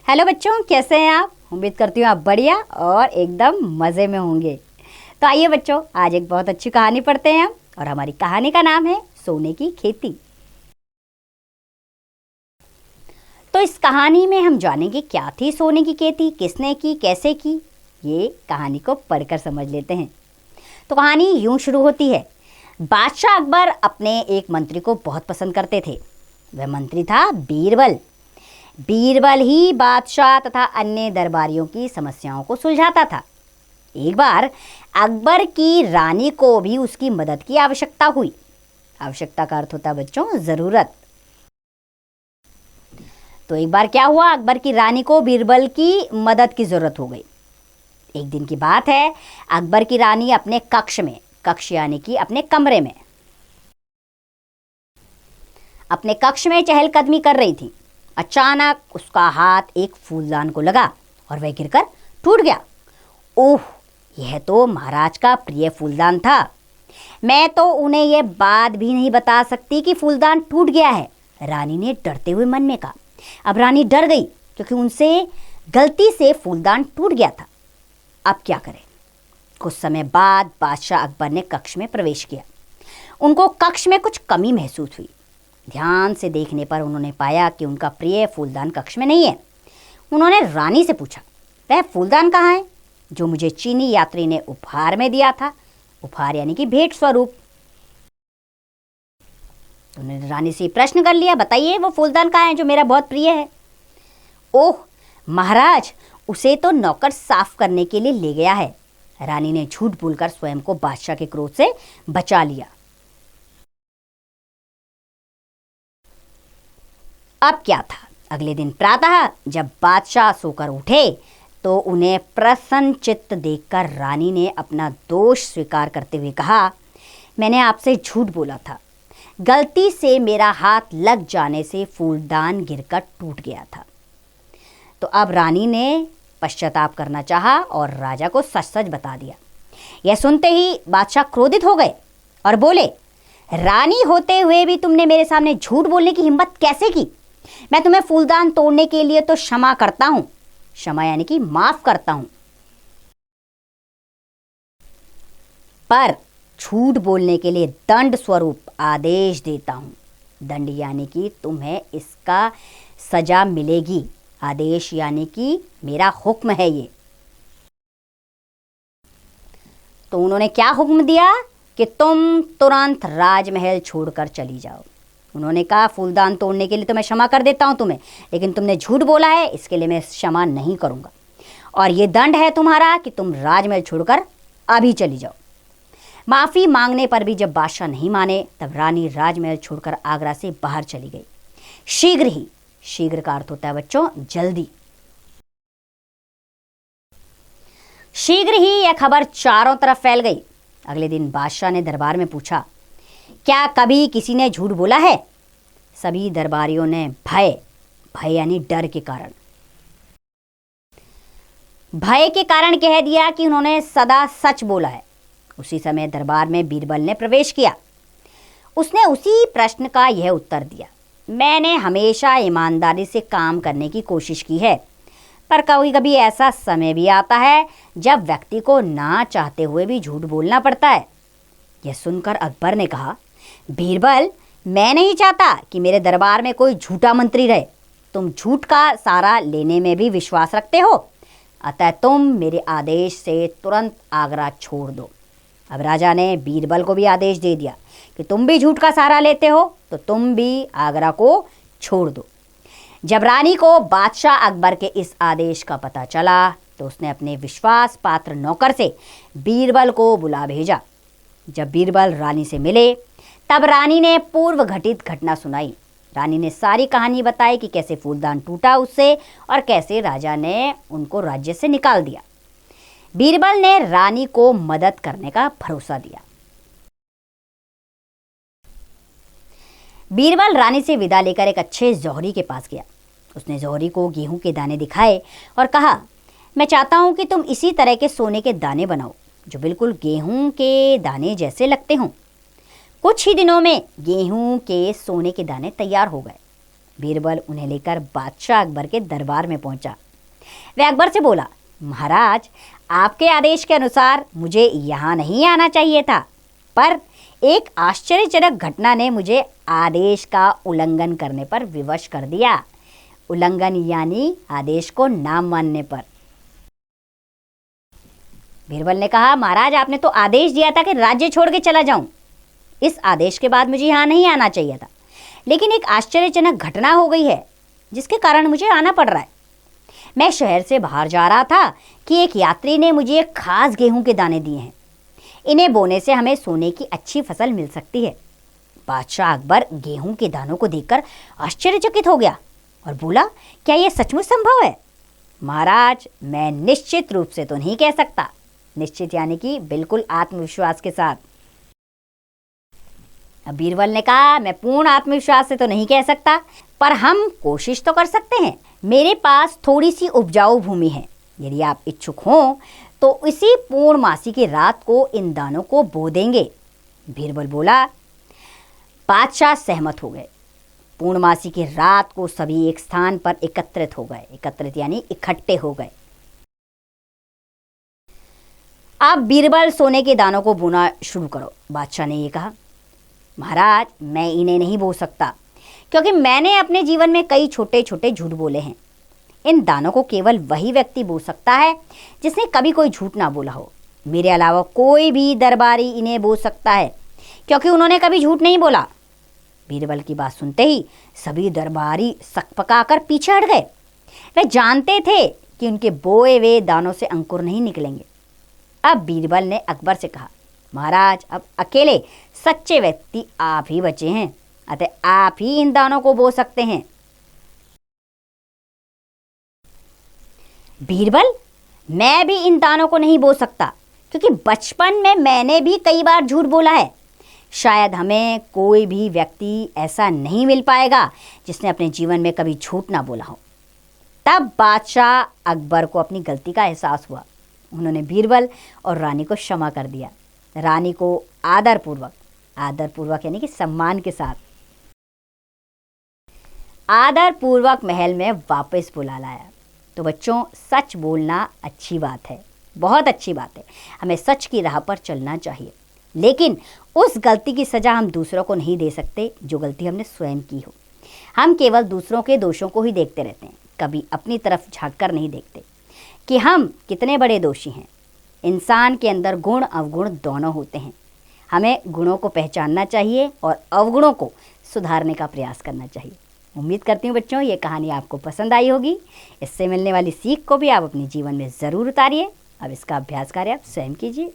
Hello बच्चों, कैसे हैं आप? उम्मीद करती हूँ आप बढ़िया और एकदम मज़े में होंगे। तो आइए बच्चों, आज एक बहुत अच्छी कहानी पढ़ते हैं हम, और हमारी कहानी का नाम है सोने की खेती। तो इस कहानी में हम जानेंगे क्या थी सोने की खेती, किसने की, कैसे की। ये कहानी को पढ़कर समझ लेते हैं। तो कहानी यूं शुरू होती है। बादशाह अकबर अपने एक मंत्री को बहुत पसंद करते थे। वह मंत्री था बीरबल। बीरबल ही बादशाह तथा अन्य दरबारियों की समस्याओं को सुलझाता था। एक बार अकबर की रानी को भी उसकी मदद की आवश्यकता हुई। आवश्यकता का अर्थ होता है बच्चों ज़रूरत। तो एक बार क्या हुआ, अकबर की रानी को बीरबल की मदद की ज़रूरत हो गई। एक दिन की बात है, अकबर की रानी अपने कक्ष यानी कि अपने कमरे में चहलकदमी कर रही थी। अचानक उसका हाथ एक फूलदान को लगा और वह गिरकर टूट गया। ओह, यह तो महाराज का प्रिय फूलदान था। मैं तो उन्हें यह बात भी नहीं बता सकती कि फूलदान टूट गया है, रानी ने डरते हुए मन में कहा। अब रानी डर गई क्योंकि उनसे गलती से फूलदान टूट गया था। अब क्या करें? कुछ समय बाद बादशाह अकबर ने कक्ष में प्रवेश किया। उनको कक्ष में कुछ कमी महसूस हुई। ध्यान से देखने पर उन्होंने पाया कि उनका प्रिय फूलदान कक्ष में नहीं है। उन्होंने रानी से पूछा, वह फूलदान कहाँ है जो मुझे चीनी यात्री ने उपहार में दिया था? उपहार यानी कि भेंट स्वरूप। उन्होंने रानी से प्रश्न कर लिया, बताइए वो फूलदान कहाँ है जो मेरा बहुत प्रिय है? ओह महाराज, उसे तो नौकर साफ करने के लिए ले गया है। रानी ने झूठ बोलकर स्वयं को बादशाह के क्रोध से बचा लिया। अब क्या था, अगले दिन प्रातः जब बादशाह सोकर उठे तो उन्हें प्रसन्न चित्त देखकर रानी ने अपना दोष स्वीकार करते हुए कहा, मैंने आपसे झूठ बोला था। गलती से मेरा हाथ लग जाने से फूलदान गिरकर टूट गया था। तो अब रानी ने पश्चाताप करना चाहा और राजा को सच सच बता दिया। यह सुनते ही बादशाह क्रोधित हो गए और बोले, रानी होते हुए भी तुमने मेरे सामने झूठ बोलने की हिम्मत कैसे की? मैं तुम्हें फूलदान तोड़ने के लिए तो क्षमा करता हूं, क्षमा यानी कि माफ करता हूं, पर झूठ बोलने के लिए दंड स्वरूप आदेश देता हूं। दंड यानी कि तुम्हें इसका सजा मिलेगी। आदेश यानी कि मेरा हुक्म है ये। तो उन्होंने क्या हुक्म दिया कि तुम तुरंत राजमहल छोड़कर चली जाओ। उन्होंने कहा, फूलदान तोड़ने के लिए तो मैं क्षमा कर देता हूं तुम्हें, लेकिन तुमने झूठ बोला है, इसके लिए मैं क्षमा नहीं करूंगा, और ये दंड है तुम्हारा कि तुम राजमहल छोड़कर अभी चली जाओ। माफ़ी मांगने पर भी जब बादशाह नहीं माने तब रानी राजमहल छोड़कर आगरा से बाहर चली गई। शीघ्र ही, शीघ्र का अर्थ होता है बच्चों जल्दी। शीघ्र ही यह खबर चारों तरफ फैल गई। अगले दिन बादशाह ने दरबार में पूछा, क्या कभी किसी ने झूठ बोला है? सभी दरबारियों ने भय यानी डर के कारण कह दिया कि उन्होंने सदा सच बोला है। उसी समय दरबार में बीरबल ने प्रवेश किया। उसने उसी प्रश्न का यह उत्तर दिया, मैंने हमेशा ईमानदारी से काम करने की कोशिश की है, पर कभी कभी ऐसा समय भी आता है जब व्यक्ति को ना चाहते हुए भी झूठ बोलना पड़ता है। यह सुनकर अकबर ने कहा, बीरबल, मैं नहीं चाहता कि मेरे दरबार में कोई झूठा मंत्री रहे। तुम झूठ का सहारा लेने में भी विश्वास रखते हो, अतः तुम मेरे आदेश से तुरंत आगरा छोड़ दो। अब राजा ने बीरबल को भी आदेश दे दिया कि तुम भी झूठ का सहारा लेते हो तो तुम भी आगरा को छोड़ दो। जब रानी को बादशाह अकबर के इस आदेश का पता चला तो उसने अपने विश्वास पात्र नौकर से बीरबल को बुला भेजा। जब बीरबल रानी से मिले तब रानी ने पूर्व घटित घटना सुनाई। रानी ने सारी कहानी बताई कि कैसे फूलदान टूटा उससे और कैसे राजा ने उनको राज्य से निकाल दिया। बीरबल ने रानी को मदद करने का भरोसा दिया। बीरबल रानी से विदा लेकर एक अच्छे जौहरी के पास गया। उसने जौहरी को गेहूं के दाने दिखाए और कहा, मैं चाहता हूं कि तुम इसी तरह के सोने के दाने बनाओ। जो बिल्कुल गेहूं के दाने जैसे लगते हों। कुछ ही दिनों में गेहूं के सोने के दाने तैयार हो गए। बीरबल उन्हें लेकर बादशाह अकबर के दरबार में पहुंचा। वह अकबर से बोला, महाराज, आपके आदेश के अनुसार मुझे यहाँ नहीं आना चाहिए था, पर एक आश्चर्यजनक घटना ने मुझे आदेश का उल्लंघन करने पर विवश कर दिया। उल्लंघन यानी आदेश को ना मानने पर। बीरबल ने कहा, महाराज, आपने तो आदेश दिया था कि राज्य छोड़ के चला जाऊं। इस आदेश के बाद मुझे यहाँ नहीं आना चाहिए था, लेकिन एक आश्चर्यजनक घटना हो गई है जिसके कारण मुझे आना पड़ रहा है। मैं शहर से बाहर जा रहा था कि एक यात्री ने मुझे एक खास गेहूं के दाने दिए हैं। इन्हें बोने से हमें सोने की अच्छी फसल मिल सकती है। बादशाह अकबर गेहूं के दानों को देखकर आश्चर्यचकित हो गया और बोला, क्या यह सचमुच संभव है? महाराज, मैं निश्चित रूप से तो नहीं कह सकता। निश्चित यानी कि बिल्कुल आत्मविश्वास के साथ। अब बीरबल ने कहा, मैं पूर्ण आत्मविश्वास से तो नहीं कह सकता, पर हम कोशिश तो कर सकते हैं। मेरे पास थोड़ी सी उपजाऊ भूमि है। यदि आप इच्छुक हों तो इसी पूर्णमासी की रात को इन दानों को बो देंगे। बीरबल बोला। बादशाह सहमत हो गए। पूर्णमासी की रात को सभी एक स्थान पर एकत्रित हो गए। एकत्रित यानी इकट्ठे हो गए। अब बीरबल सोने के दानों को बोना शुरू करो। बादशाह ने ये कहा, महाराज, मैं इन्हें नहीं बो सकता, क्योंकि मैंने अपने जीवन में कई छोटे छोटे झूठ बोले हैं। इन दानों को केवल वही व्यक्ति बो सकता है जिसने कभी कोई झूठ ना बोला हो। मेरे अलावा कोई भी दरबारी इन्हें बो सकता है, क्योंकि उन्होंने कभी झूठ नहीं बोला। बीरबल की बात सुनते ही सभी दरबारी सकपकाकर पीछे हट गए। वे जानते थे कि उनके बोए हुए दानों से अंकुर नहीं निकलेंगे। अब बीरबल ने अकबर से कहा, महाराज, अब अकेले सच्चे व्यक्ति आप ही बचे हैं, अतः आप ही इन दानों को बो सकते हैं। बीरबल, मैं भी इन दानों को नहीं बो सकता, क्योंकि बचपन में मैंने भी कई बार झूठ बोला है। शायद हमें कोई भी व्यक्ति ऐसा नहीं मिल पाएगा जिसने अपने जीवन में कभी झूठ ना बोला हो। तब बादशाह अकबर को अपनी गलती का एहसास हुआ। उन्होंने बीरबल और रानी को क्षमा कर दिया। रानी को आदरपूर्वक यानी कि सम्मान के साथ आदरपूर्वक महल में वापस बुला लाया। तो बच्चों, सच बोलना अच्छी बात है, बहुत अच्छी बात है। हमें सच की राह पर चलना चाहिए, लेकिन उस गलती की सज़ा हम दूसरों को नहीं दे सकते जो गलती हमने स्वयं की हो। हम केवल दूसरों के दोषों को ही देखते रहते हैं, कभी अपनी तरफ झांक कर नहीं देखते कि हम कितने बड़े दोषी हैं। इंसान के अंदर गुण अवगुण दोनों होते हैं। हमें गुणों को पहचानना चाहिए और अवगुणों को सुधारने का प्रयास करना चाहिए। उम्मीद करती हूँ बच्चों, ये कहानी आपको पसंद आई होगी। इससे मिलने वाली सीख को भी आप अपने जीवन में ज़रूर उतारिए। अब इसका अभ्यास कार्य आप स्वयं कीजिए।